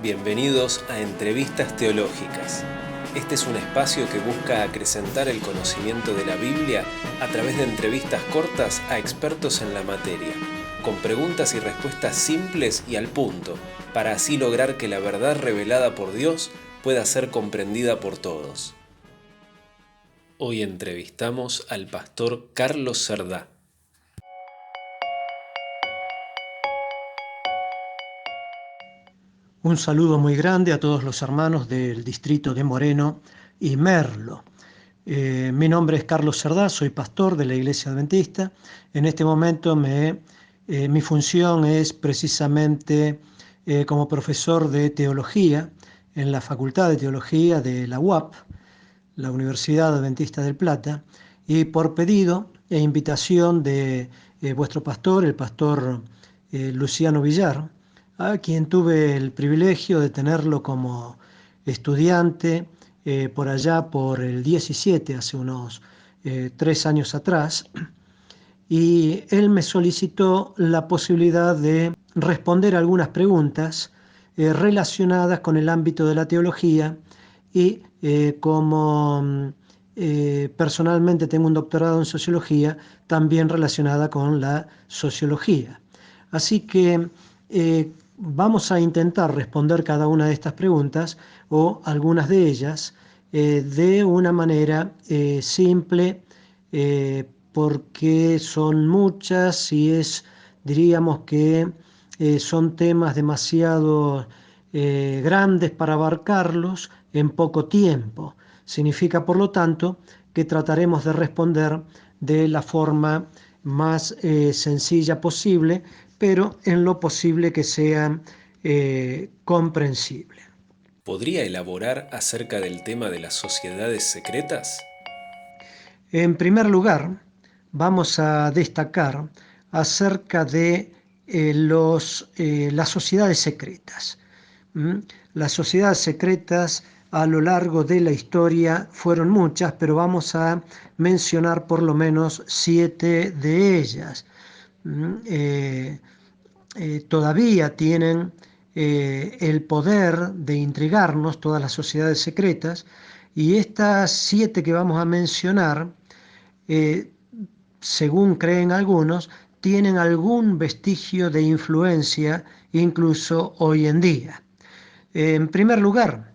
Bienvenidos a Entrevistas Teológicas. Este es un espacio que busca acrecentar el conocimiento de la Biblia a través de entrevistas cortas a expertos en la materia, con preguntas y respuestas simples y al punto, para así lograr que la verdad revelada por Dios pueda ser comprendida por todos. Hoy entrevistamos al pastor Carlos Cerdá. Un saludo muy grande a todos los hermanos del distrito de Moreno y Merlo. Mi nombre es Carlos Cerdá, soy pastor de la Iglesia Adventista. En este momento mi función es precisamente como profesor de teología en la Facultad de Teología de la UAP, la Universidad Adventista del Plata, y por pedido e invitación de vuestro pastor, el pastor Luciano Villar, a quien tuve el privilegio de tenerlo como estudiante por allá por el 17, hace unos 3 años atrás, y él me solicitó la posibilidad de responder algunas preguntas relacionadas con el ámbito de la teología y personalmente tengo un doctorado en sociología, también relacionada con la sociología. Así que vamos a intentar responder cada una de estas preguntas o algunas de ellas de una manera simple, porque son muchas y diríamos que son temas demasiado grandes para abarcarlos en poco tiempo. Significa, por lo tanto, que trataremos de responder de la forma más sencilla posible, pero en lo posible que sea comprensible. ¿Podría elaborar acerca del tema de las sociedades secretas? En primer lugar, vamos a destacar acerca de las sociedades secretas. Las sociedades secretas a lo largo de la historia fueron muchas, pero vamos a mencionar por lo menos 7 de ellas. Todavía tienen el poder de intrigarnos todas las sociedades secretas, y estas 7 que vamos a mencionar, según creen algunos, tienen algún vestigio de influencia incluso hoy en día. En primer lugar,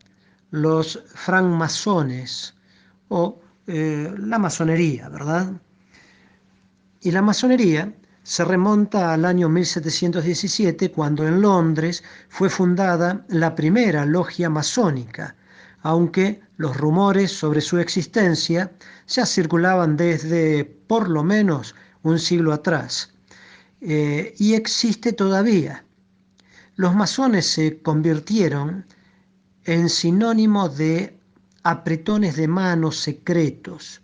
los francmasones o la masonería, ¿verdad? Y la masonería se remonta al año 1717, cuando en Londres fue fundada la primera logia masónica, aunque los rumores sobre su existencia ya circulaban desde por lo menos un siglo atrás, y existe todavía. Los masones se convirtieron en sinónimo de apretones de manos secretos,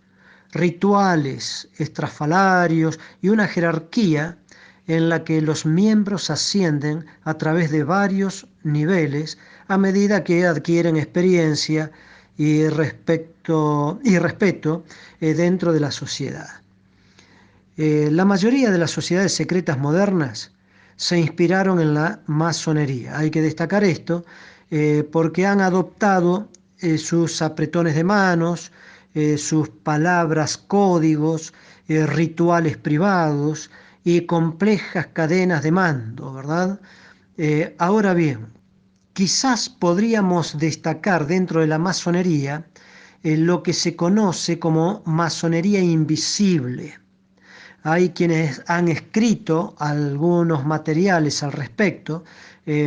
rituales estrafalarios y una jerarquía en la que los miembros ascienden a través de varios niveles a medida que adquieren experiencia y respeto dentro de la sociedad. La mayoría de las sociedades secretas modernas se inspiraron en la masonería. Hay que destacar esto porque han adoptado sus apretones de manos, sus palabras códigos, rituales privados y complejas cadenas de mando, ¿verdad? Ahora bien, quizás podríamos destacar dentro de la masonería lo que se conoce como masonería invisible. Hay quienes han escrito algunos materiales al respecto,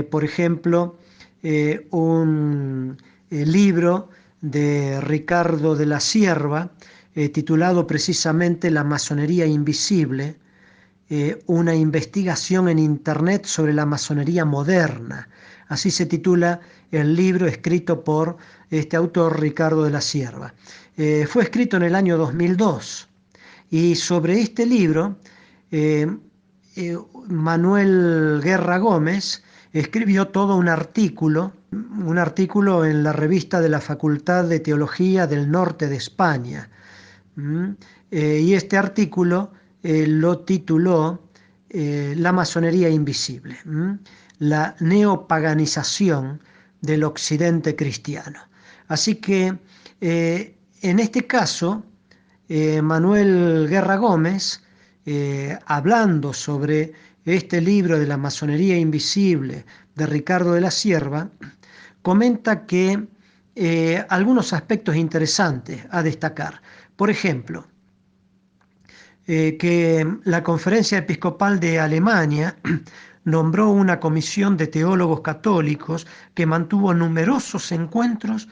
por ejemplo, un libro de Ricardo de la Sierva, titulado precisamente La masonería invisible, una investigación en Internet sobre la masonería moderna. Así se titula el libro escrito por este autor, Ricardo de la Sierva. Fue escrito en el año 2002. Y sobre este libro, Manuel Guerra Gómez escribió todo un artículo en la revista de la Facultad de Teología del Norte de España. Y este artículo lo tituló La masonería invisible, la neopaganización del occidente cristiano. Así que en este caso, Manuel Guerra Gómez, hablando sobre este libro de la masonería invisible de Ricardo de la Cierva, comenta que algunos aspectos interesantes a destacar. Por ejemplo, que la Conferencia Episcopal de Alemania nombró una comisión de teólogos católicos que mantuvo numerosos encuentros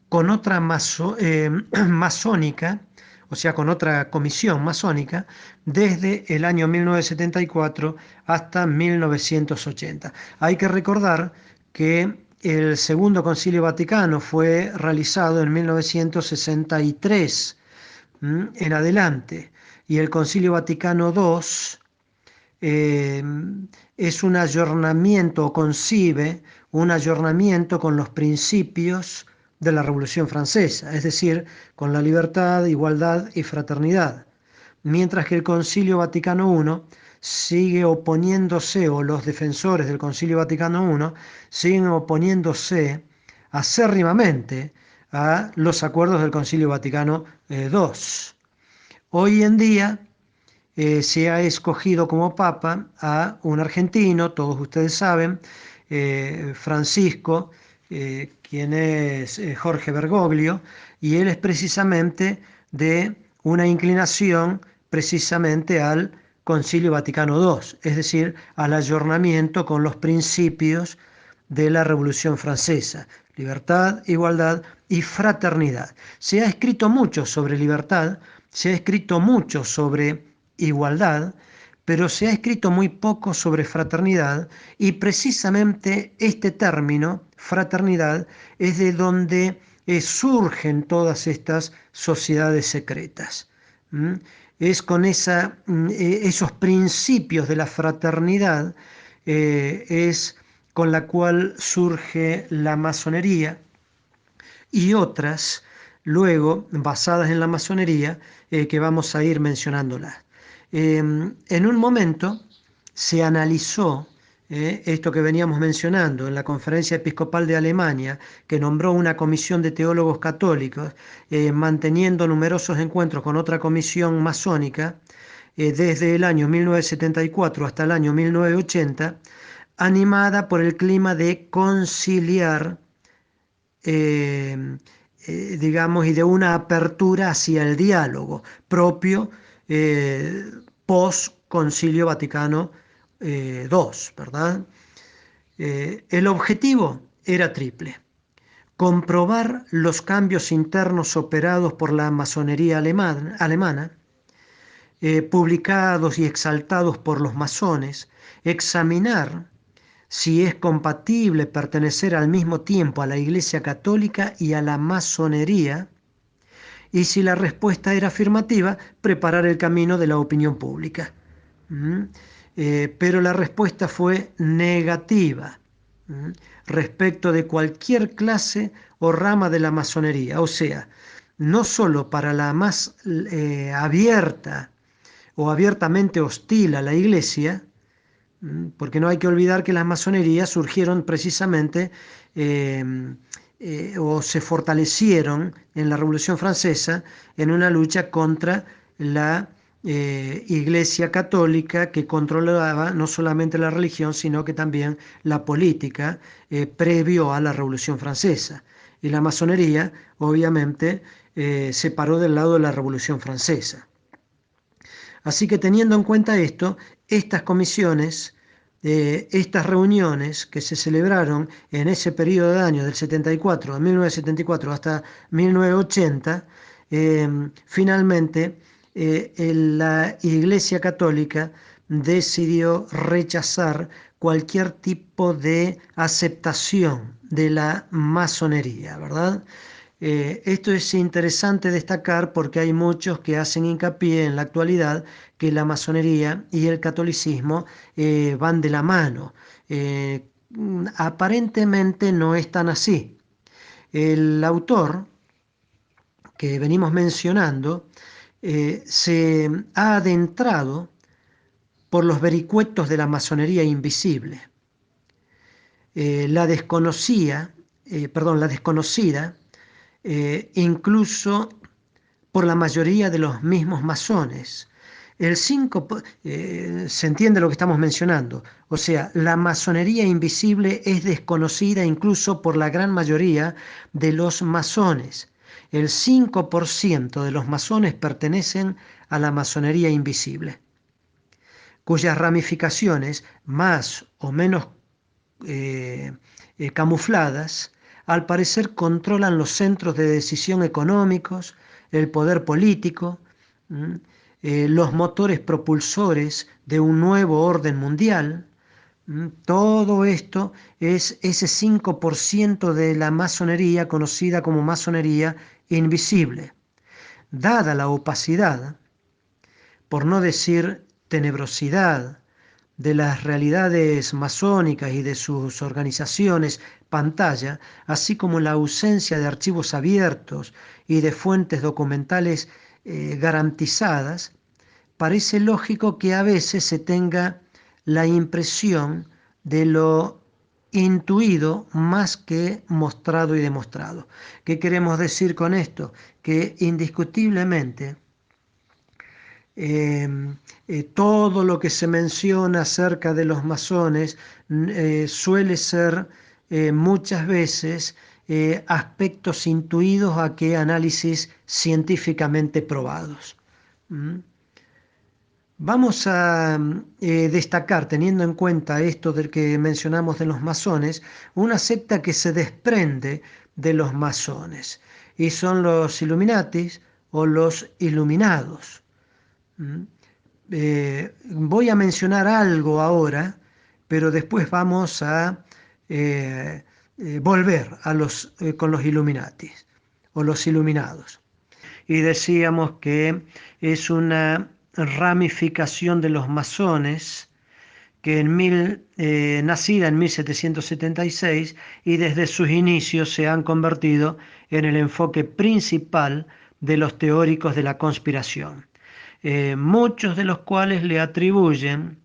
con otra masónica, o sea, con otra comisión masónica, desde el año 1974 hasta 1980. Hay que recordar que el Segundo Concilio Vaticano fue realizado en 1963 en adelante, y el Concilio Vaticano II eh, es un ayornamiento, o concibe un ayornamiento con los principios de la Revolución Francesa, es decir, con la libertad, igualdad y fraternidad. Mientras que el Concilio Vaticano I sigue oponiéndose, o los defensores del Concilio Vaticano I siguen oponiéndose acérrimamente a los acuerdos del Concilio Vaticano II. Hoy en día se ha escogido como papa a un argentino, todos ustedes saben, Francisco, quien es Jorge Bergoglio, y él es precisamente de una inclinación precisamente al Concilio Vaticano II, es decir, al ayornamiento con los principios de la Revolución Francesa: libertad, igualdad y fraternidad. Se ha escrito mucho sobre libertad, se ha escrito mucho sobre igualdad, pero se ha escrito muy poco sobre fraternidad, y precisamente este término, fraternidad, es de donde surgen todas estas sociedades secretas. ¿Mm? Es con esos principios de la fraternidad, es con la cual surge la masonería y otras, luego, basadas en la masonería, que vamos a ir mencionándolas. En un momento se analizó esto que veníamos mencionando en la Conferencia Episcopal de Alemania, que nombró una comisión de teólogos católicos, manteniendo numerosos encuentros con otra comisión masónica, desde el año 1974 hasta el año 1980, animada por el clima de conciliar, digamos, y de una apertura hacia el diálogo propio post-Concilio Vaticano II, ¿verdad? El objetivo era triple: comprobar los cambios internos operados por la masonería alemana, publicados y exaltados por los masones, examinar si es compatible pertenecer al mismo tiempo a la Iglesia Católica y a la masonería, y si la respuesta era afirmativa, preparar el camino de la opinión pública. Pero la respuesta fue negativa respecto de cualquier clase o rama de la masonería, o sea, no solo para la más abierta o abiertamente hostil a la Iglesia, porque no hay que olvidar que las masonerías surgieron precisamente o se fortalecieron en la Revolución Francesa en una lucha contra la Iglesia Católica, que controlaba no solamente la religión, sino que también la política previo a la Revolución Francesa. Y la masonería, obviamente, se paró del lado de la Revolución Francesa. Así que, teniendo en cuenta esto, estas comisiones, estas reuniones que se celebraron en ese periodo de años del 74, de 1974 hasta 1980, finalmente la Iglesia Católica decidió rechazar cualquier tipo de aceptación de la masonería, ¿verdad? Esto es interesante destacar porque hay muchos que hacen hincapié en la actualidad que la masonería y el catolicismo van de la mano. Aparentemente no es tan así. El autor que venimos mencionando se ha adentrado por los vericuetos de la masonería invisible. La desconocía la desconocida, incluso por la mayoría de los mismos masones. Se entiende lo que estamos mencionando. O sea, la masonería invisible es desconocida incluso por la gran mayoría de los masones. El 5% de los masones pertenecen a la masonería invisible, cuyas ramificaciones, más o menos camufladas, al parecer controlan los centros de decisión económicos, el poder político, los motores propulsores de un nuevo orden mundial. Todo esto es ese 5% de la masonería conocida como masonería invisible. Dada la opacidad, por no decir tenebrosidad, de las realidades masónicas y de sus organizaciones pantalla, así como la ausencia de archivos abiertos y de fuentes documentales garantizadas, parece lógico que a veces se tenga la impresión de lo intuido más que mostrado y demostrado. ¿Qué queremos decir con esto? Que indiscutiblemente eh, todo lo que se menciona acerca de los masones suele ser muchas veces aspectos intuidos a que análisis científicamente probados. ¿Mm? Vamos a destacar, teniendo en cuenta esto del que mencionamos de los masones, una secta que se desprende de los masones, y son los Illuminatis o los Iluminados. ¿Mm? Voy a mencionar algo ahora, pero después vamos a volver con los Illuminatis o los Iluminados. Y decíamos que es una ramificación de los masones que nacida en 1776 y desde sus inicios se han convertido en el enfoque principal de los teóricos de la conspiración, muchos de los cuales le atribuyen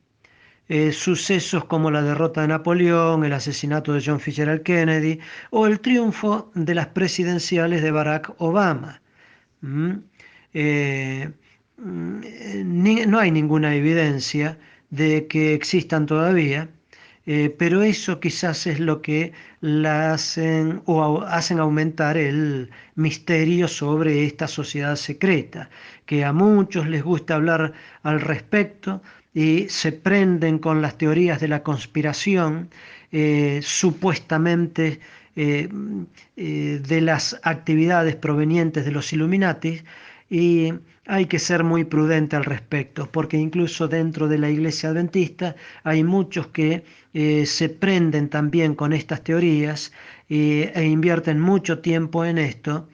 sucesos como la derrota de Napoleón, el asesinato de John Fitzgerald Kennedy o el triunfo de las presidenciales de Barack Obama. ¿Mm? Eh, no hay ninguna evidencia de que existan todavía, pero eso quizás es lo que la hacen o hacen aumentar el misterio sobre esta sociedad secreta, que a muchos les gusta hablar al respecto y se prenden con las teorías de la conspiración, supuestamente de las actividades provenientes de los Illuminati, y hay que ser muy prudente al respecto, porque incluso dentro de la Iglesia Adventista hay muchos que se prenden también con estas teorías e invierten mucho tiempo en esto,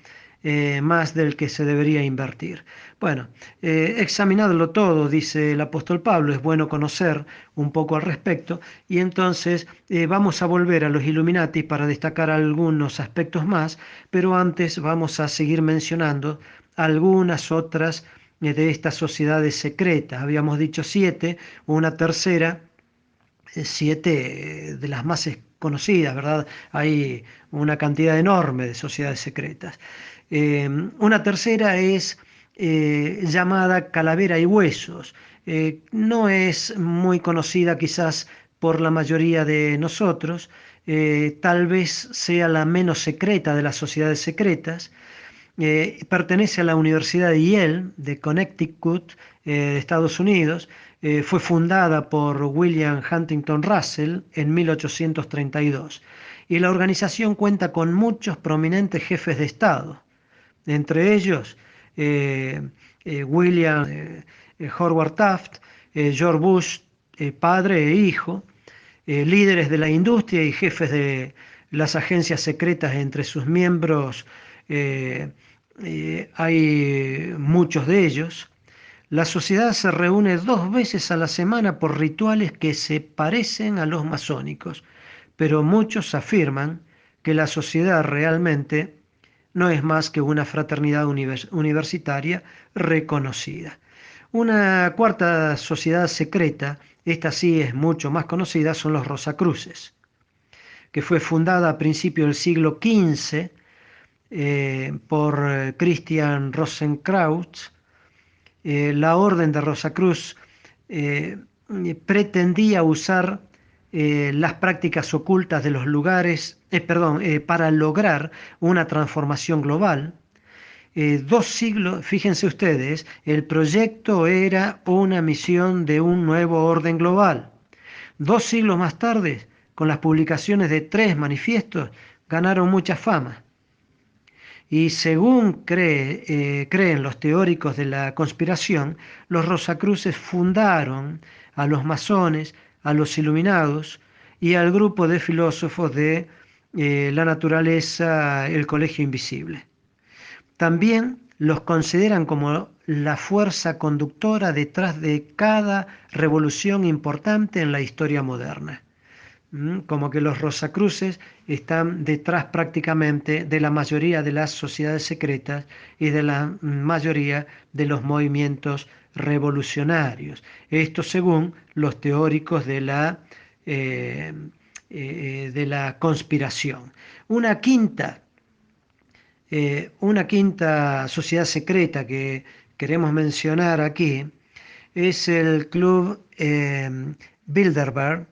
más del que se debería invertir. Bueno, examinadlo todo, dice el apóstol Pablo, es bueno conocer un poco al respecto, y entonces vamos a volver a los Illuminati para destacar algunos aspectos más, pero antes vamos a seguir mencionando algunas otras de estas sociedades secretas. Habíamos dicho 7, una tercera, 7 de las más conocidas, ¿verdad? Hay una cantidad enorme de sociedades secretas. Una tercera es llamada Calavera y Huesos. No es muy conocida quizás por la mayoría de nosotros, tal vez sea la menos secreta de las sociedades secretas. Pertenece a la Universidad de Yale, de Connecticut, de Estados Unidos. Fue fundada por William Huntington Russell en 1832. Y la organización cuenta con muchos prominentes jefes de Estado, entre ellos William Howard Taft, George Bush, padre e hijo, líderes de la industria y jefes de las agencias secretas. Entre sus miembros hay muchos de ellos. La sociedad se reúne 2 veces a la semana por rituales que se parecen a los masónicos, pero muchos afirman que la sociedad realmente no es más que una fraternidad universitaria reconocida. Una cuarta sociedad secreta, esta sí es mucho más conocida, son los Rosacruces, que fue fundada a principios del siglo XV por Christian Rosenkrautz. La Orden de Rosacruz eh, pretendía usar las prácticas ocultas de los lugares, para lograr una transformación global. 2 siglos, fíjense ustedes, el proyecto era una misión de un nuevo orden global. 2 siglos más tarde, con las publicaciones de 3 manifiestos, ganaron mucha fama. Y según creen los teóricos de la conspiración, los Rosacruces fundaron a los masones, a los iluminados y al grupo de filósofos de la naturaleza, el Colegio Invisible. También los consideran como la fuerza conductora detrás de cada revolución importante en la historia moderna. Como que los Rosacruces están detrás prácticamente de la mayoría de las sociedades secretas y de la mayoría de los movimientos revolucionarios. Esto según los teóricos de la conspiración. Una quinta sociedad secreta que queremos mencionar aquí es el Club Bilderberg,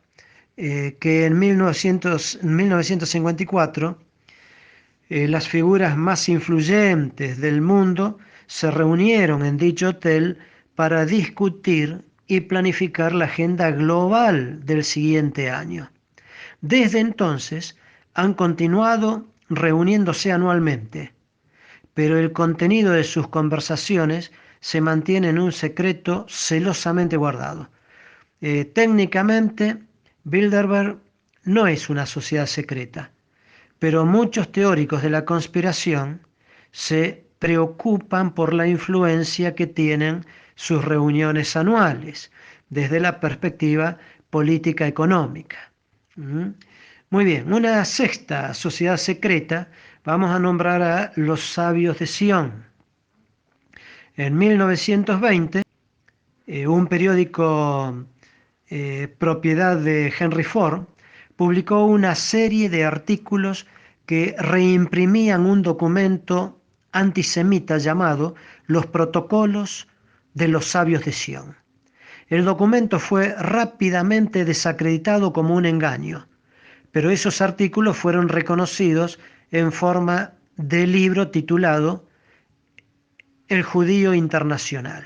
que en 1954 las figuras más influyentes del mundo se reunieron en dicho hotel para discutir y planificar la agenda global del siguiente año. Desde entonces han continuado reuniéndose anualmente, pero el contenido de sus conversaciones se mantiene en un secreto celosamente guardado. Técnicamente, Bilderberg no es una sociedad secreta, pero muchos teóricos de la conspiración se preocupan por la influencia que tienen sus reuniones anuales desde la perspectiva política económica. Muy bien, una sexta sociedad secreta, vamos a nombrar a los sabios de Sion. En 1920, un periódico propiedad de Henry Ford, publicó una serie de artículos que reimprimían un documento antisemita llamado Los Protocolos de los Sabios de Sion. El documento fue rápidamente desacreditado como un engaño, pero esos artículos fueron reconocidos en forma de libro titulado El Judío Internacional,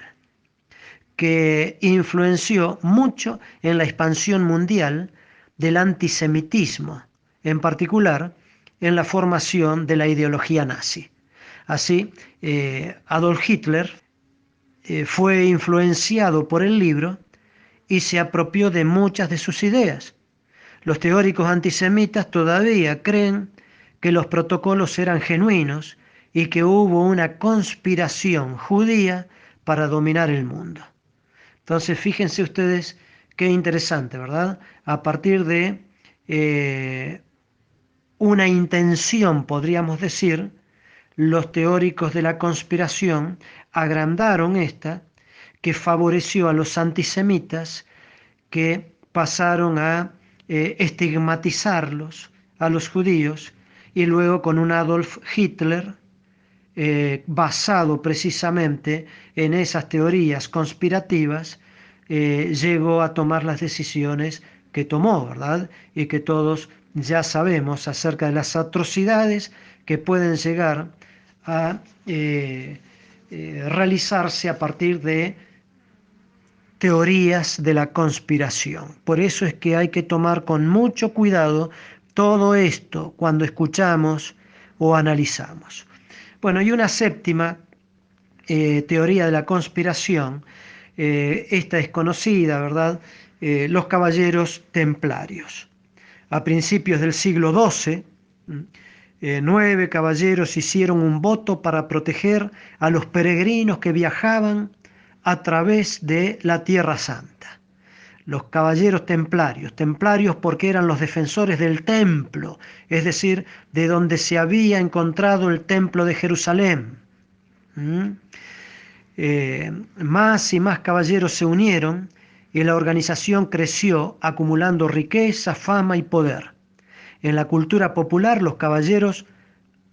que influenció mucho en la expansión mundial del antisemitismo, en particular en la formación de la ideología nazi. Así, Adolf Hitler fue influenciado por el libro y se apropió de muchas de sus ideas. Los teóricos antisemitas todavía creen que los protocolos eran genuinos y que hubo una conspiración judía para dominar el mundo. Entonces, fíjense ustedes qué interesante, ¿verdad? A partir de una intención, podríamos decir, los teóricos de la conspiración agrandaron esta, que favoreció a los antisemitas, que pasaron a estigmatizarlos, a los judíos, y luego con un Adolf Hitler basado precisamente en esas teorías conspirativas, llegó a tomar las decisiones que tomó, ¿verdad? Y que todos ya sabemos acerca de las atrocidades que pueden llegar a realizarse a partir de teorías de la conspiración. Por eso es que hay que tomar con mucho cuidado todo esto cuando escuchamos o analizamos. Bueno, y una séptima teoría de la conspiración, esta es conocida, ¿verdad? Los caballeros templarios. A principios del siglo XII, 9 caballeros hicieron un voto para proteger a los peregrinos que viajaban a través de la Tierra Santa. Los caballeros templarios, templarios porque eran los defensores del templo, es decir, de donde se había encontrado el templo de Jerusalén. Más y más caballeros se unieron y la organización creció, acumulando riqueza, fama y poder. En la cultura popular, los caballeros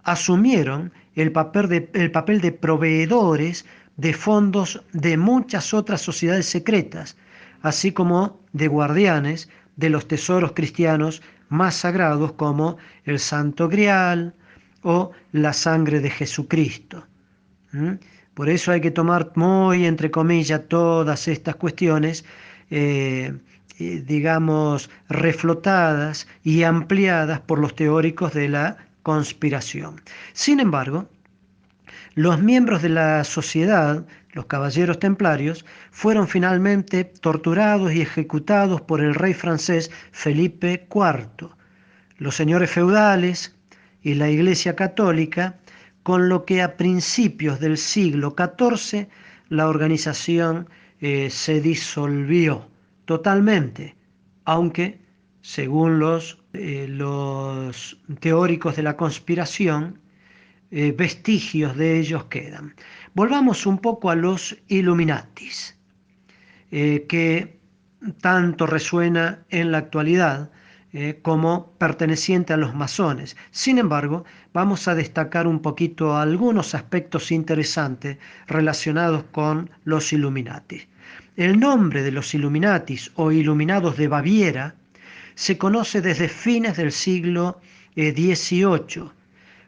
asumieron el papel de proveedores de fondos de muchas otras sociedades secretas, así como de guardianes de los tesoros cristianos más sagrados como el Santo Grial o la sangre de Jesucristo. ¿Mm? Por eso hay que tomar muy entre comillas todas estas cuestiones, digamos, reflotadas y ampliadas por los teóricos de la conspiración. Sin embargo, los miembros de la sociedad, los caballeros templarios, fueron finalmente torturados y ejecutados por el rey francés Felipe IV, los señores feudales y la Iglesia Católica, con lo que a principios del siglo XIV la organización se disolvió totalmente, aunque según los teóricos de la conspiración, vestigios de ellos quedan. Volvamos un poco a los Illuminatis, que tanto resuena en la actualidad como perteneciente a los masones. Sin embargo, vamos a destacar un poquito algunos aspectos interesantes relacionados con los Illuminatis. El nombre de los Illuminatis o Iluminados de Baviera se conoce desde fines del siglo XVIII,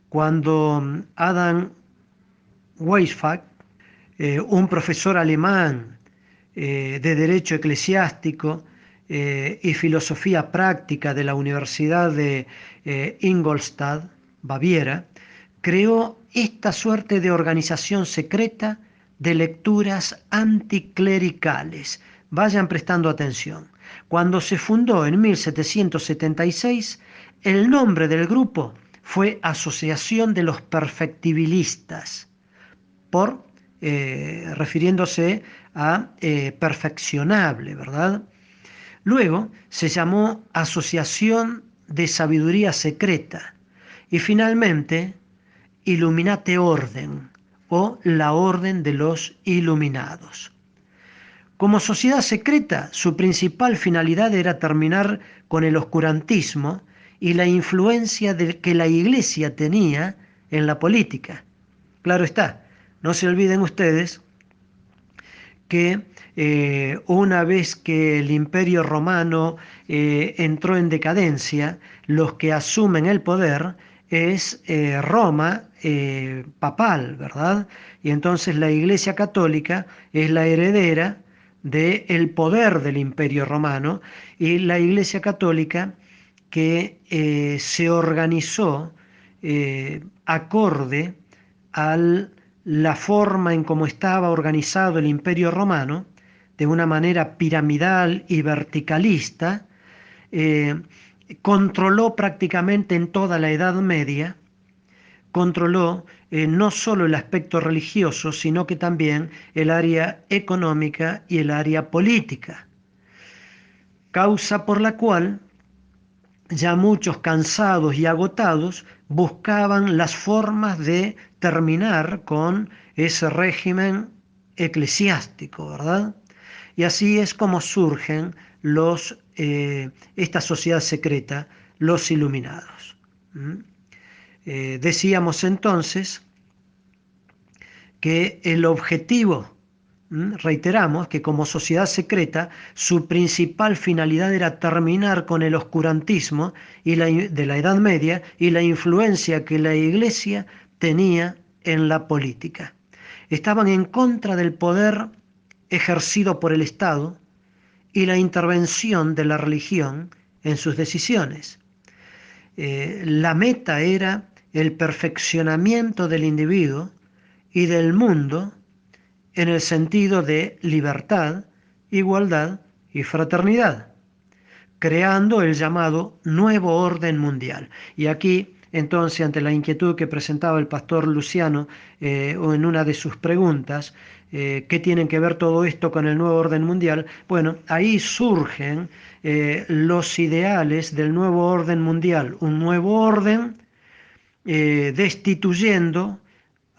cuando Adam Weishaupt, un profesor alemán de Derecho Eclesiástico y Filosofía Práctica de la Universidad de Ingolstadt, Baviera, creó esta suerte de organización secreta de lecturas anticlericales. Vayan prestando atención. Cuando se fundó en 1776, el nombre del grupo fue Asociación de los Perfectibilistas, refiriéndose a perfeccionable, ¿verdad? Luego se llamó Asociación de Sabiduría Secreta y finalmente Illuminate Orden o la Orden de los Iluminados. Como sociedad secreta, su principal finalidad era terminar con el oscurantismo y la influencia que la Iglesia tenía en la política. Claro está, no se olviden ustedes que una vez que el Imperio Romano entró en decadencia, los que asumen el poder es Roma papal, ¿verdad? Y entonces la Iglesia Católica es la heredera del poder del Imperio Romano, y la Iglesia Católica que se organizó acorde a la forma en cómo estaba organizado el Imperio Romano, de una manera piramidal y verticalista, controló prácticamente en toda la Edad Media, controló no solo el aspecto religioso, sino que también el área económica y el área política, causa por la cual ya muchos cansados y agotados buscaban las formas de terminar con ese régimen eclesiástico, ¿verdad? Y así es como surgen esta sociedad secreta, los Iluminados. Decíamos entonces que el objetivo, reiteramos que como sociedad secreta su principal finalidad era terminar con el oscurantismo de la Edad Media y la influencia que la Iglesia tenía en la política. Estaban en contra del poder ejercido por el Estado y la intervención de la religión en sus decisiones. La meta era el perfeccionamiento del individuo y del mundo en el sentido de libertad, igualdad y fraternidad, creando el llamado nuevo orden mundial. Y aquí, entonces, ante la inquietud que presentaba el pastor Luciano en una de sus preguntas, ¿qué tienen que ver todo esto con el nuevo orden mundial? Bueno, ahí surgen los ideales del nuevo orden mundial, un nuevo orden destituyendo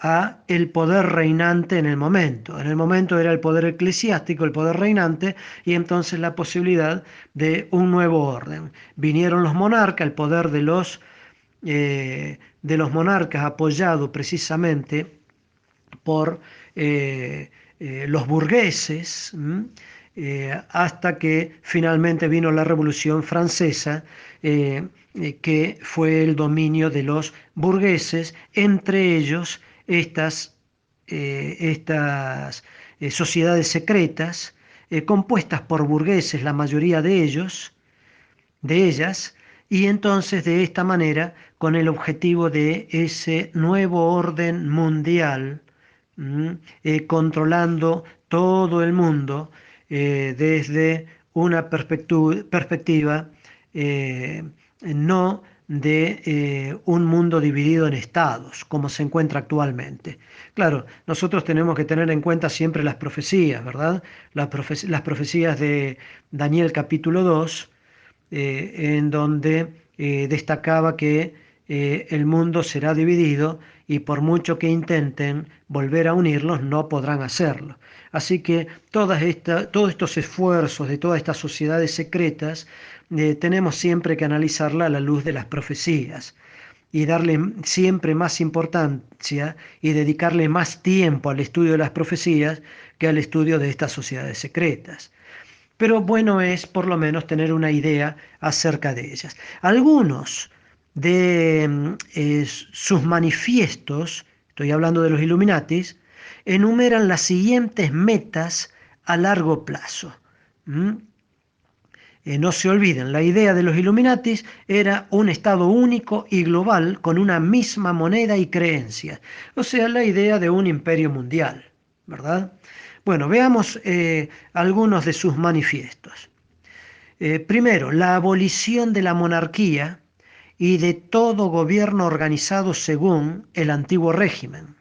a el poder reinante en el momento. En el momento era el poder eclesiástico, el poder reinante, y entonces la posibilidad de un nuevo orden. Vinieron los monarcas, el poder de los monarcas apoyado precisamente por los burgueses, hasta que finalmente vino la Revolución Francesa, que fue el dominio de los burgueses, entre ellos estas sociedades secretas, compuestas por burgueses, la mayoría de ellas, y entonces de esta manera, con el objetivo de ese nuevo orden mundial, controlando todo el mundo desde una perspectiva eh, no de un mundo dividido en estados, como se encuentra actualmente. Claro, nosotros tenemos que tener en cuenta siempre las profecías, ¿verdad? Las profecías de Daniel capítulo 2, en donde destacaba que el mundo será dividido y por mucho que intenten volver a unirlos, no podrán hacerlo. Así que todos estos esfuerzos de todas estas sociedades secretas tenemos siempre que analizarla a la luz de las profecías y darle siempre más importancia y dedicarle más tiempo al estudio de las profecías que al estudio de estas sociedades secretas. Pero bueno es por lo menos tener una idea acerca de ellas. Algunos de sus manifiestos, estoy hablando de los Illuminatis, enumeran las siguientes metas a largo plazo. ¿Mm? No se olviden, la idea de los Illuminatis era un Estado único y global con una misma moneda y creencias, o sea, la idea de un imperio mundial, ¿verdad? Bueno, veamos algunos de sus manifiestos. Primero, la abolición de la monarquía y de todo gobierno organizado según el antiguo régimen.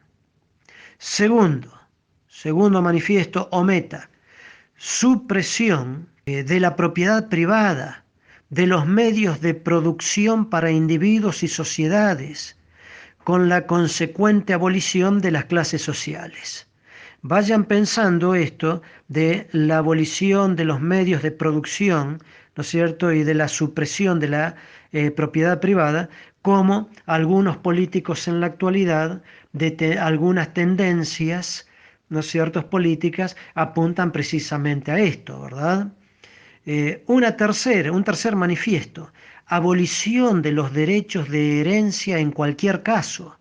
Segundo manifiesto o meta, supresión de la propiedad privada, de los medios de producción para individuos y sociedades, con la consecuente abolición de las clases sociales. Vayan pensando esto de la abolición de los medios de producción, ¿no es cierto?, y de la supresión de la propiedad privada, como algunos políticos en la actualidad, algunas tendencias, ¿no es cierto?, políticas, apuntan precisamente a esto, ¿verdad? Un tercer manifiesto, abolición de los derechos de herencia en cualquier caso.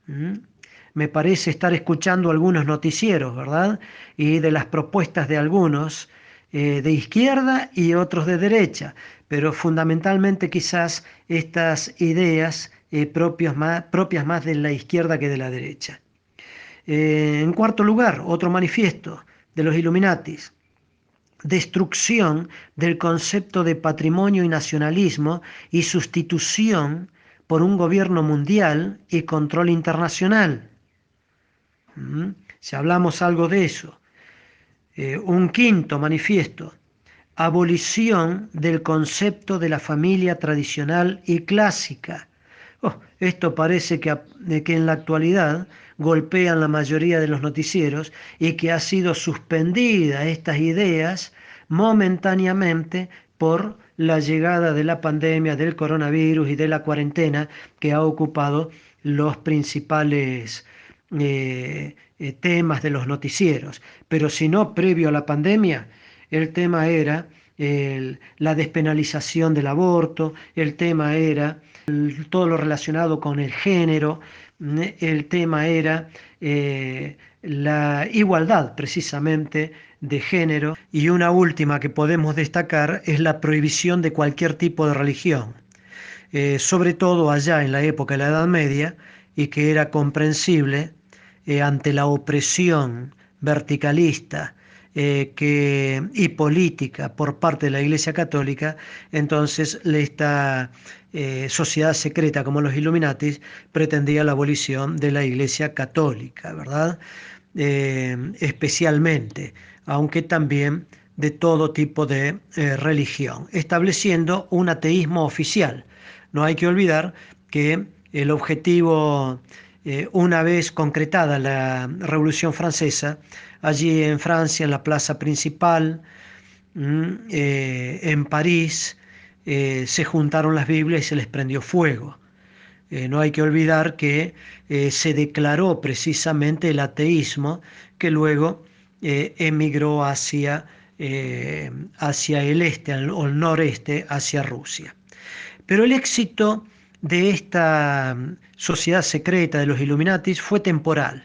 ¿Mm? Me parece estar escuchando algunos noticieros, ¿verdad? Y de las propuestas de algunos de izquierda y otros de derecha, pero fundamentalmente quizás estas ideas propias más de la izquierda que de la derecha. En cuarto lugar, otro manifiesto de los Illuminatis, destrucción del concepto de patrimonio y nacionalismo y sustitución por un gobierno mundial y control internacional. Si hablamos algo de eso. Un quinto manifiesto, abolición del concepto de la familia tradicional y clásica. Esto parece que en la actualidad golpean la mayoría de los noticieros y que ha sido suspendida estas ideas momentáneamente por la llegada de la pandemia, del coronavirus y de la cuarentena que ha ocupado los principales temas de los noticieros. Pero si no, previo a la pandemia, el tema era la despenalización del aborto, el tema era todo lo relacionado con el género, el tema era la igualdad precisamente de género, y una última que podemos destacar es la prohibición de cualquier tipo de religión, sobre todo allá en la época de la Edad Media, y que era comprensible ante la opresión verticalista y política por parte de la Iglesia Católica. Entonces esta sociedad secreta como los Illuminatis pretendía la abolición de la Iglesia Católica, ¿verdad? Especialmente, aunque también de todo tipo de religión, estableciendo un ateísmo oficial. No hay que olvidar que el objetivo una vez concretada la Revolución Francesa, allí en Francia, en la plaza principal, en París, se juntaron las Biblias y se les prendió fuego. No hay que olvidar que se declaró precisamente el ateísmo, que luego emigró hacia el este o el noreste, hacia Rusia. Pero el éxito de esta sociedad secreta de los Illuminatis fue temporal.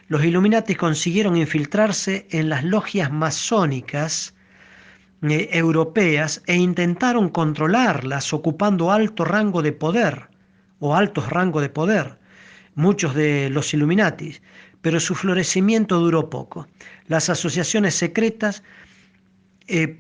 Los Illuminatis consiguieron infiltrarse en las logias masónicas europeas e intentaron controlarlas ocupando alto rango de poder o altos rangos de poder, muchos de los Illuminatis, pero su florecimiento duró poco. Las asociaciones secretas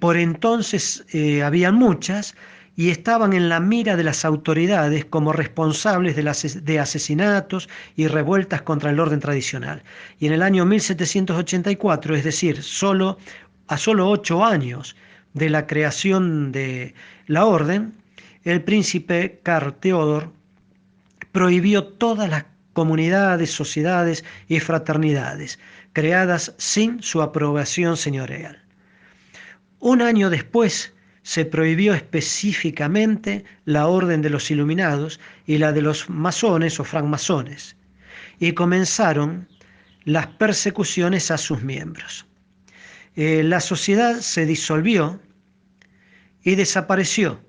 por entonces habían muchas y estaban en la mira de las autoridades como responsables de asesinatos y revueltas contra el orden tradicional. Y en el año 1784, es decir, a solo 8 años de la creación de la orden, el príncipe Karl Theodor prohibió todas las comunidades, sociedades y fraternidades creadas sin su aprobación señorial. Un año después se prohibió específicamente la orden de los iluminados y la de los masones o francmasones, y comenzaron las persecuciones a sus miembros. La sociedad se disolvió y desapareció,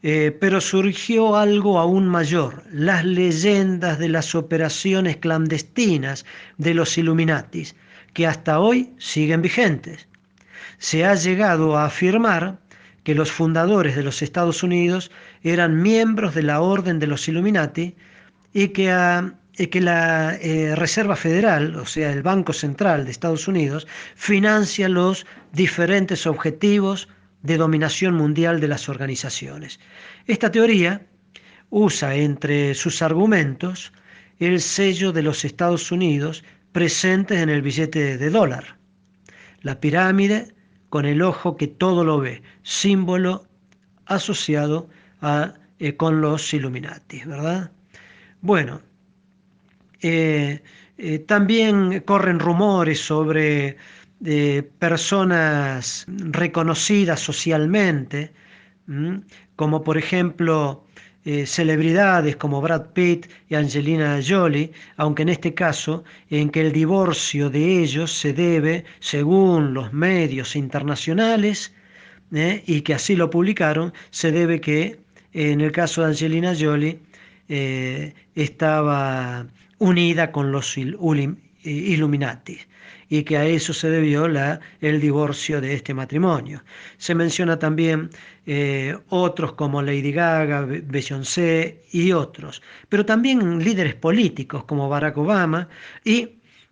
pero surgió algo aún mayor: las leyendas de las operaciones clandestinas de los Illuminatis, que hasta hoy siguen vigentes. Se ha llegado a afirmar que los fundadores de los Estados Unidos eran miembros de la Orden de los Illuminati y que la Reserva Federal, o sea, el Banco Central de Estados Unidos, financia los diferentes objetivos de dominación mundial de las organizaciones. Esta teoría usa entre sus argumentos el sello de los Estados Unidos presentes en el billete de dólar, la pirámide con el ojo que todo lo ve, símbolo asociado con los Illuminati, ¿verdad? Bueno, también corren rumores sobre personas reconocidas socialmente, como por ejemplo celebridades como Brad Pitt y Angelina Jolie, aunque en este caso en que el divorcio de ellos se debe, según los medios internacionales, y que así lo publicaron, se debe que en el caso de Angelina Jolie estaba unida con los Illuminati, y que a eso se debió el divorcio de este matrimonio. Se menciona también otros como Lady Gaga, Beyoncé y otros, pero también líderes políticos como Barack Obama y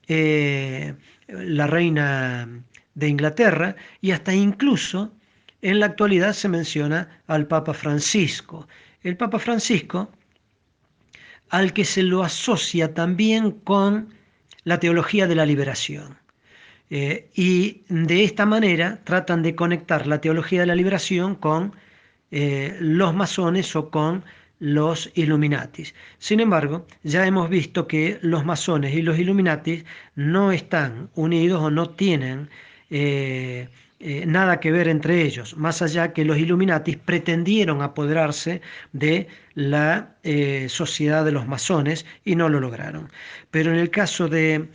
la reina de Inglaterra, y hasta incluso en la actualidad se menciona al Papa Francisco. El Papa Francisco, al que se lo asocia también con la teología de la liberación. Y de esta manera tratan de conectar la teología de la liberación con los masones o con los Illuminatis. Sin embargo, ya hemos visto que los masones y los Illuminatis no están unidos o no tienen nada que ver entre ellos, más allá que los Illuminatis pretendieron apoderarse de la sociedad de los masones y no lo lograron. Pero en el caso de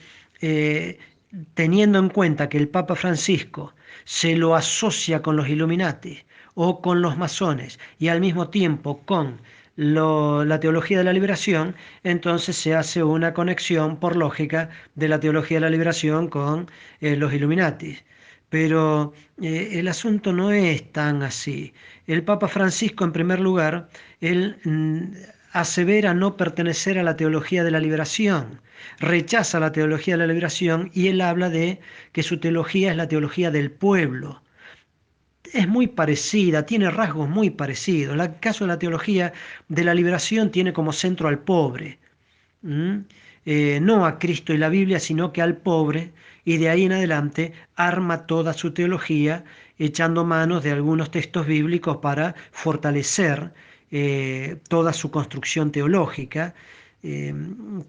teniendo en cuenta que el Papa Francisco se lo asocia con los Illuminati o con los masones y al mismo tiempo con la teología de la liberación, entonces se hace una conexión por lógica de la teología de la liberación con los Illuminati. Pero el asunto no es tan así. El Papa Francisco, en primer lugar, él asevera no pertenecer a la teología de la liberación, rechaza la teología de la liberación y él habla de que su teología es la teología del pueblo. Es muy parecida, tiene rasgos muy parecidos. En el caso de la teología de la liberación tiene como centro al pobre, no a Cristo y la Biblia, sino que al pobre, y de ahí en adelante arma toda su teología echando manos de algunos textos bíblicos para fortalecer toda su construcción teológica, eh,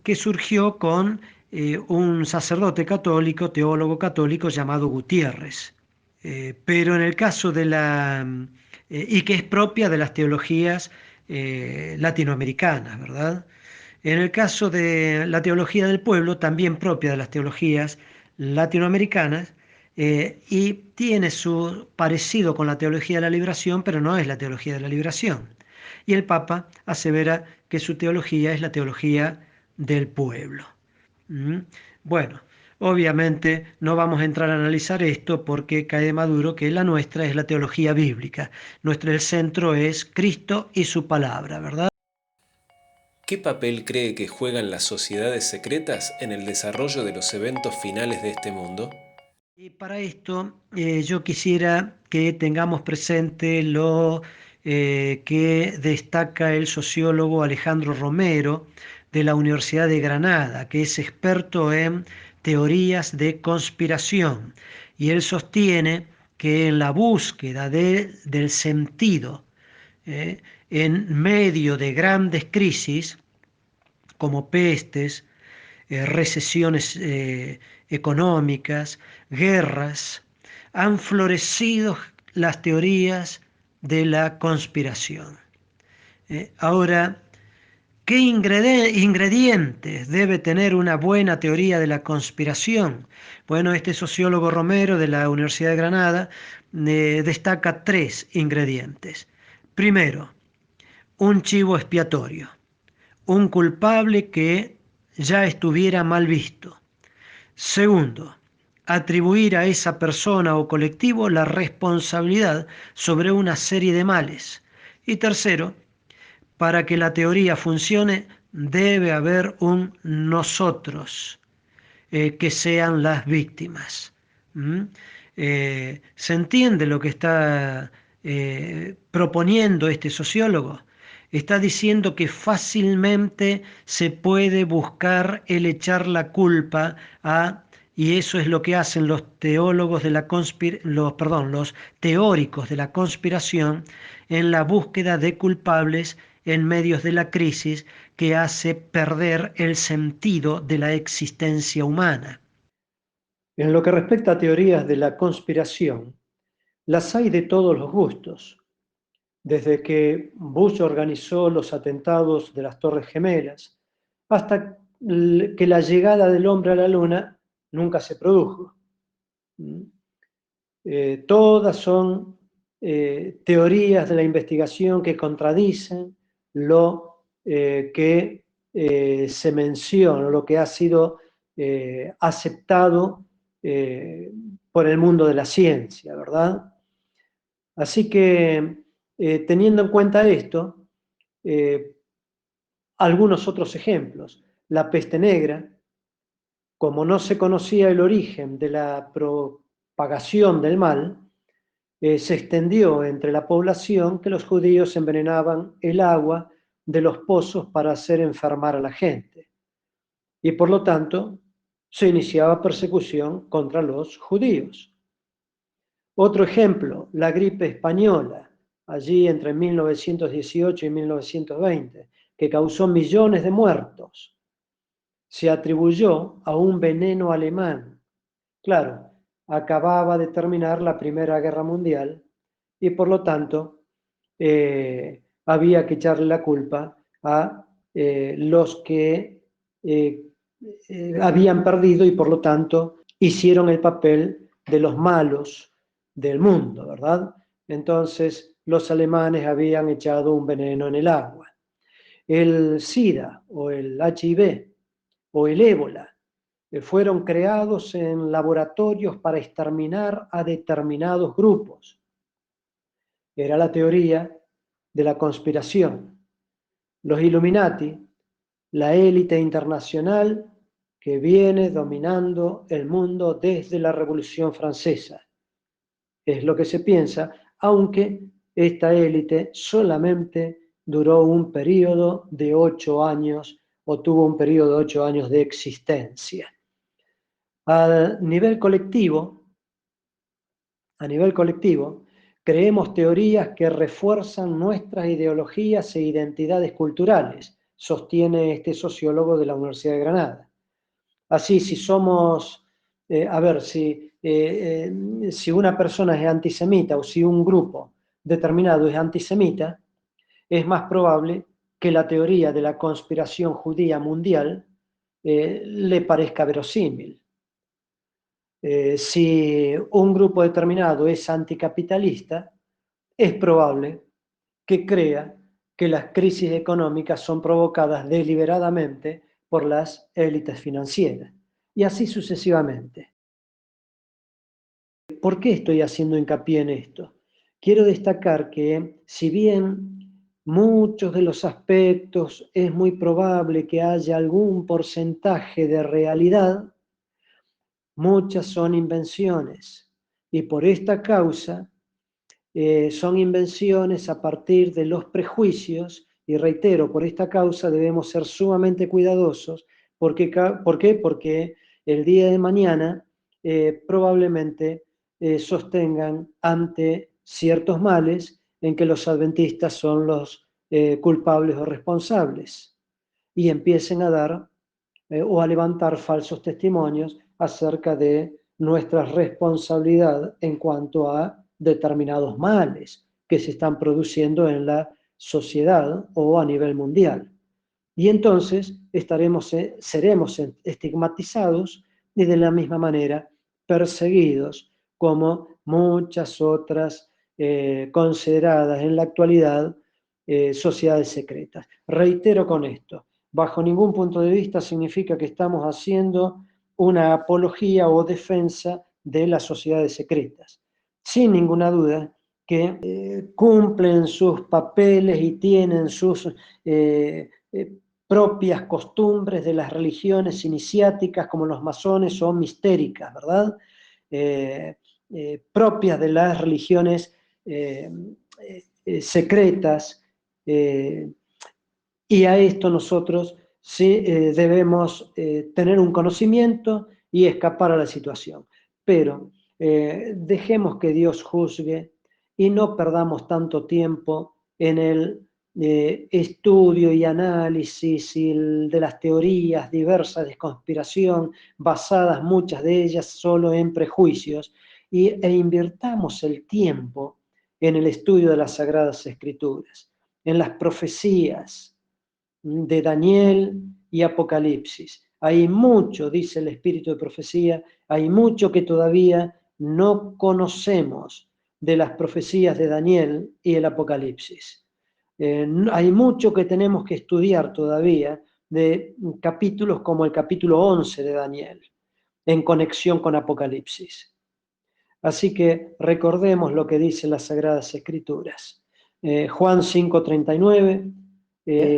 que surgió con un sacerdote católico, teólogo católico llamado Gutiérrez. Pero en el caso de y que es propia de las teologías latinoamericanas, ¿verdad? En el caso de la teología del pueblo, también propia de las teologías latinoamericanas, y tiene su parecido con la teología de la liberación, pero no es la teología de la liberación. Y el Papa asevera que su teología es la teología del pueblo. ¿Mm? Bueno, obviamente no vamos a entrar a analizar esto porque cae de maduro que la nuestra es la teología bíblica. El centro es Cristo y su palabra, ¿verdad? ¿Qué papel cree que juegan las sociedades secretas en el desarrollo de los eventos finales de este mundo? Y para esto yo quisiera que tengamos presente lo que destaca el sociólogo Alejandro Romero de la Universidad de Granada, que es experto en teorías de conspiración. Y él sostiene que en la búsqueda del sentido en medio de grandes crisis, como pestes, recesiones económicas, guerras, han florecido las teorías de la conspiración. Ahora, ¿qué ingredientes debe tener una buena teoría de la conspiración? Bueno, este sociólogo Romero de la Universidad de Granada destaca tres ingredientes. Primero, un chivo expiatorio, un culpable que ya estuviera mal visto. Segundo, atribuir a esa persona o colectivo la responsabilidad sobre una serie de males. Y tercero, para que la teoría funcione debe haber un nosotros, que sean las víctimas. ¿Mm? ¿Se entiende lo que está proponiendo este sociólogo? Está diciendo que fácilmente se puede buscar el echar la culpa a, y eso es lo que hacen los teólogos de los teóricos de la conspiración en la búsqueda de culpables en medios de la crisis que hace perder el sentido de la existencia humana. En lo que respecta a teorías de la conspiración, las hay de todos los gustos. Desde que Bush organizó los atentados de las Torres Gemelas, hasta que la llegada del hombre a la Luna nunca se produjo. Todas son teorías de la investigación que contradicen lo que se menciona, lo que ha sido aceptado por el mundo de la ciencia, ¿verdad? Así que, teniendo en cuenta esto, eh, algunos otros ejemplos. La peste negra, como no se conocía el origen de la propagación del mal, se extendió entre la población que los judíos envenenaban el agua de los pozos para hacer enfermar a la gente. Y por lo tanto, se iniciaba persecución contra los judíos. Otro ejemplo, la gripe española, allí entre 1918 y 1920, que causó millones de muertos. Se atribuyó a un veneno alemán. Claro, acababa de terminar la Primera Guerra Mundial y por lo tanto había que echarle la culpa a los que habían perdido y por lo tanto hicieron el papel de los malos del mundo, ¿verdad? Entonces los alemanes habían echado un veneno en el agua. El SIDA o el HIV o el ébola fueron creados en laboratorios para exterminar a determinados grupos. Era la teoría de la conspiración. Los Illuminati, la élite internacional que viene dominando el mundo desde la Revolución Francesa. Es lo que se piensa, aunque esta élite solamente duró un periodo de 8 años o tuvo un periodo de 8 años de existencia. A nivel colectivo, creemos teorías que refuerzan nuestras ideologías e identidades culturales. sostiene este sociólogo de la Universidad de Granada. Así, si somos, si una persona es antisemita o si un grupo determinado es antisemita, es más probable que la teoría de la conspiración judía mundial le parezca verosímil. Si un grupo determinado es anticapitalista, es probable que crea que las crisis económicas son provocadas deliberadamente por las élites financieras, y así sucesivamente. ¿Por qué estoy haciendo hincapié en esto? Quiero destacar que, si bien muchos de los aspectos es muy probable que haya algún porcentaje de realidad, muchas son invenciones, y por esta causa son invenciones a partir de los prejuicios, y reitero, por esta causa debemos ser sumamente cuidadosos. ¿Por qué? Porque el día de mañana probablemente sostengan ante ciertos males en que los adventistas son los culpables o responsables, y empiecen a dar o a levantar falsos testimonios acerca de nuestra responsabilidad en cuanto a determinados males que se están produciendo en la sociedad o a nivel mundial. Y entonces seremos estigmatizados y de la misma manera perseguidos como muchas otras consideradas en la actualidad sociedades secretas. Reitero con esto, bajo ningún punto de vista significa que estamos haciendo una apología o defensa de las sociedades secretas. Sin ninguna duda que cumplen sus papeles y tienen sus propias costumbres de las religiones iniciáticas, como los masones, son mistéricas, ¿verdad? Propias de las religiones secretas, y a esto nosotros sí debemos tener un conocimiento y escapar a la situación. Pero dejemos que Dios juzgue y no perdamos tanto tiempo en el estudio y análisis de las teorías diversas de conspiración, basadas muchas de ellas solo en prejuicios, e invirtamos el tiempo en el estudio de las Sagradas Escrituras, en las profecías de Daniel y Apocalipsis. Hay mucho, dice el espíritu de profecía, hay mucho que todavía no conocemos de las profecías de Daniel y el Apocalipsis. Hay mucho que tenemos que estudiar todavía de capítulos como el capítulo 11 de Daniel, en conexión con Apocalipsis. Así que recordemos lo que dicen las Sagradas Escrituras. Juan 5:39,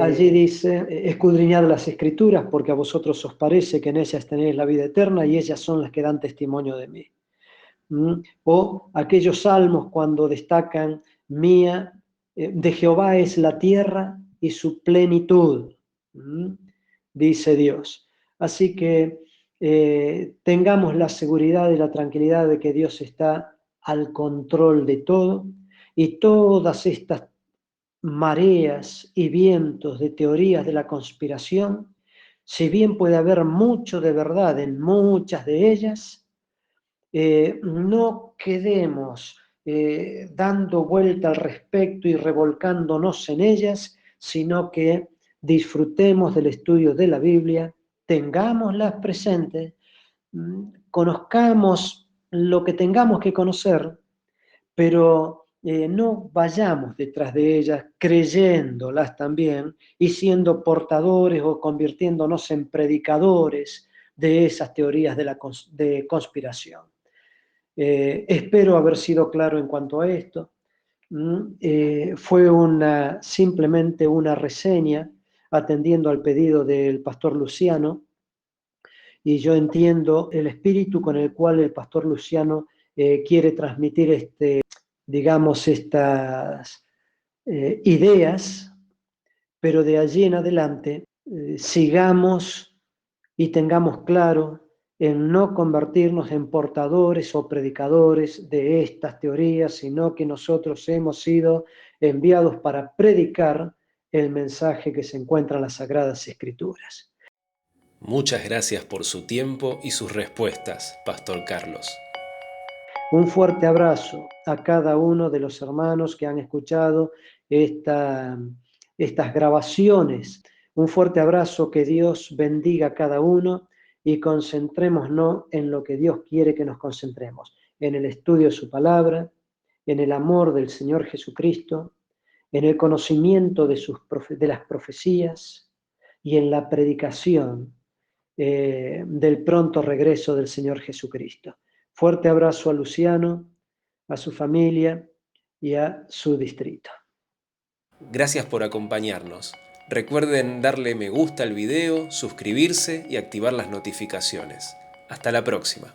allí dice: escudriñad las Escrituras, porque a vosotros os parece que en ellas tenéis la vida eterna, y ellas son las que dan testimonio de mí. O aquellos salmos cuando destacan: de Jehová es la tierra y su plenitud, dice Dios. Así que tengamos la seguridad y la tranquilidad de que Dios está al control de todo, y todas estas mareas y vientos de teorías de la conspiración, si bien puede haber mucho de verdad en muchas de ellas, no quedemos dando vuelta al respecto y revolcándonos en ellas, sino que disfrutemos del estudio de la Biblia, tengámoslas presentes, conozcamos lo que tengamos que conocer, pero no vayamos detrás de ellas creyéndolas también y siendo portadores o convirtiéndonos en predicadores de esas teorías de conspiración. Espero haber sido claro en cuanto a esto. Fue simplemente una reseña atendiendo al pedido del pastor Luciano, y yo entiendo el espíritu con el cual el pastor Luciano quiere transmitir digamos, estas ideas, pero de allí en adelante sigamos y tengamos claro en no convertirnos en portadores o predicadores de estas teorías, sino que nosotros hemos sido enviados para predicar el mensaje que se encuentra en las Sagradas Escrituras. Muchas gracias por su tiempo y sus respuestas, Pastor Carlos. Un fuerte abrazo a cada uno de los hermanos que han escuchado estas grabaciones. Un fuerte abrazo, que Dios bendiga a cada uno y concentrémonos en lo que Dios quiere que nos concentremos, en el estudio de su palabra, en el amor del Señor Jesucristo, en el conocimiento de las profecías y en la predicación del pronto regreso del Señor Jesucristo. Fuerte abrazo a Luciano, a su familia y a su distrito. Gracias por acompañarnos. Recuerden darle me gusta al video, suscribirse y activar las notificaciones. Hasta la próxima.